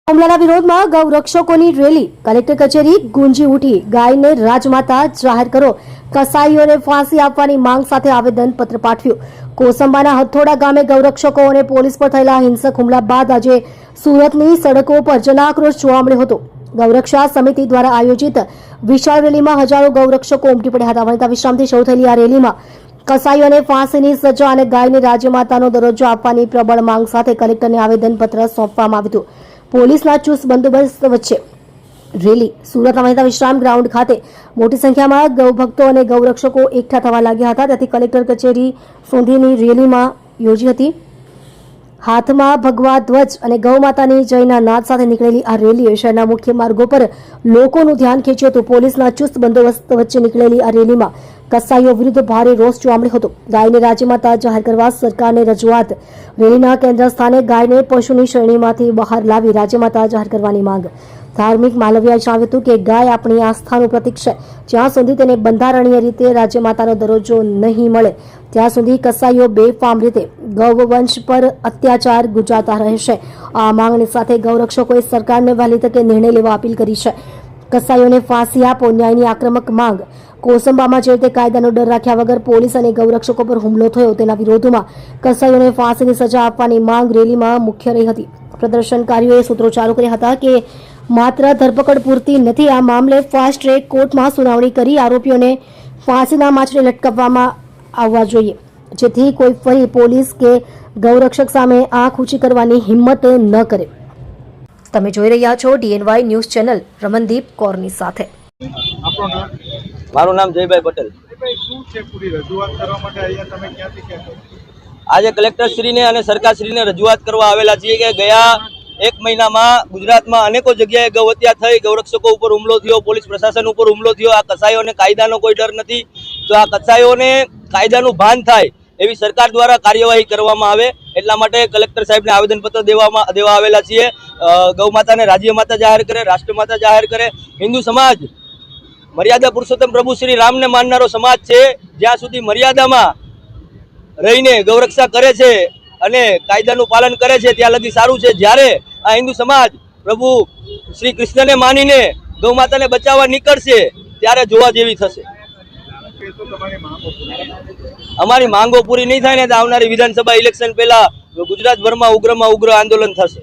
હુમલાના વિરોધમાં ગૌરક્ષકોની rally, collector કચેરી ગુંજી ઉઠી, ગાયને રાજમાતા જાહેર કરો, કસાઈઓને ફાંસી આપવાની માંગ સાથે આવેદનપત્ર પાઠવ્યું। કોસંબાના હથોડા ગામે ગૌરક્ષકો અને પોલીસ પર થયેલા હિંસક હુમલા બાદ આજે સુરતની સડકો પર જનાક્રોશ જોવા મળ્યો હતો। ગૌરક્ષા સમિતિ દ્વારા આયોજિત વિશાળ રેલીમાં હજારો ગૌરક્ષકો ઉમટી પડ્યા હતા। વનિતા વિશ્રામથી શરૂ થયેલી આ રેલીમાં કસાઈઓને ફાંસીની સજા અને ગાયને રાજમાતાનો દરજ્જો આપવાની પ્રબળ માંગ સાથે કલેક્ટરને આવેદનપત્ર સોંપવામાં આવ્યું હતું। પોલીસના ચુસ્ત બંદોબસ્ત વચ્ચે રેલી સુરતના વનિતા વિશ્રામ ગ્રાઉન્ડ ખાતે મોટી સંખ્યામાં ગૌભક્તો અને ગૌરક્ષકો એકઠા થવા લાગ્યા હતા। ત્યાંથી કલેક્ટર કચેરી સુધીની રેલીમાં યોજી હતી। હાથમાં ભગવા ધ્વજ અને ગૌમાતાની જયના નાદ સાથે નીકળેલી આ રેલીએ શહેરના મુખ્ય માર્ગો પર લોકોનું ધ્યાન ખેંચ્યું હતું। પોલીસના ચુસ્ત બંદોબસ્ત વચ્ચે નીકળેલી આ રેલીમાં કસાઈઓ વિરુદ્ધ ભારે રોષ જોવા મળ્યો હતો। ગાયને રાજમાતા જાહેર કરવા સરકારને રજૂઆત। રેલીના કેન્દ્ર સ્થાને ગાયને પશુની શ્રેણીમાંથી બહાર લાવી રાજમાતા જાહેર કરવાની માંગ। ધાર્મિક માલવિયાએ જણાવ્યું હતું કે ગાય આપણી આસ્થાનું પ્રતીક છે। જ્યાં સુધી તેને બંધારણીય રીતે રાજમાતાનો દરજ્જો નહીં મળે ત્યાં સુધી કસાઈઓ બેફામ રીતે ગૌવંશ પર અત્યાચાર ગુજારતા રહેશે। આ માંગણી સાથે ગૌરક્ષકોએ સરકારને વહેલી તકે નિર્ણય લેવા અપીલ કરી છે। કસાઈઓને ફાંસી આપો, ન્યાયની આક્રમક માંગ। કોસંબામાં જે રીતે કાયદાનો ડર રાખ્યા વગર પોલીસ અને ગૌરક્ષકો પર હુમલો થયો તેના વિરોધમાં કસાઈઓને ફાંસીની સજા આપવાની માંગ રેલીમાં મુખ્ય રહી હતી। પ્રદર્શનકારીઓએ સૂત્રોચ્ચારો કર્યા હતા કે માત્ર ધરપકડ પૂરતી નથી, આ મામલે ફાસ્ટ ટ્રેક કોર્ટમાં સુનાવણી કરી આરોપીઓને ફાંસીના માંચડે લટકાવવામાં આવવા જોઈએ, જેથી કોઈ ફરી પોલીસ કે ગૌરક્ષક સામે આંખ ઊંચી કરવાની હિંમત ન કરે। તમે જોઈ રહ્યા છો DNY ન્યૂઝ ચેનલ રમનદીપ કૌરની સાથે। મારું નામ જયભાઈ પટેલ। આજે કલેક્ટરશ્રીને અને સરકારશ્રીને રજૂઆત કરવા આવેલા છીએ કે ગયા એક મહિનામાં ગુજરાતમાં અનેકો જગ્યાએ ગૌ હત્યા થઈ, ગૌરક્ષકો ઉપર હુમલો થયો, પોલીસ પ્રશાસન ઉપર હુમલો થયો। આ કસાઈઓને કાયદાનો કોઈ ડર નથી, તો આ કસાઈઓને કાયદાનું ભાન થાય એવી સરકાર દ્વારા કાર્યવાહી કરવામાં આવે એટલા માટે કલેક્ટર સાહેબને આવેદનપત્ર દેવા આવેલા છીએ। ગૌ માતાને રાજ્ય માતા જાહેર કરે, રાષ્ટ્રમાતા જાહેર કરે। હિન્દુ સમાજ મર્યાદા પુરુષોત્તમ પ્રભુ શ્રી રામને માનનારો સમાજ છે। જ્યાં સુધી મર્યાદામાં રહીને ગૌરક્ષા કરે છે અને કાયદાનું પાલન કરે છે ત્યાં લગી સારું છે। જ્યારે આ હિન્દુ સમાજ પ્રભુ શ્રી કૃષ્ણને માનીને ગૌ માતાને બચાવવા નીકળશે ત્યારે જોવા જેવી થશે। અમારી માંગો પૂરી નહીં થાય ને તો આવનારી વિધાનસભા ઇલેક્શન પહેલા ગુજરાતભરમાં ઉગ્રમાં ઉગ્ર આંદોલન થશે।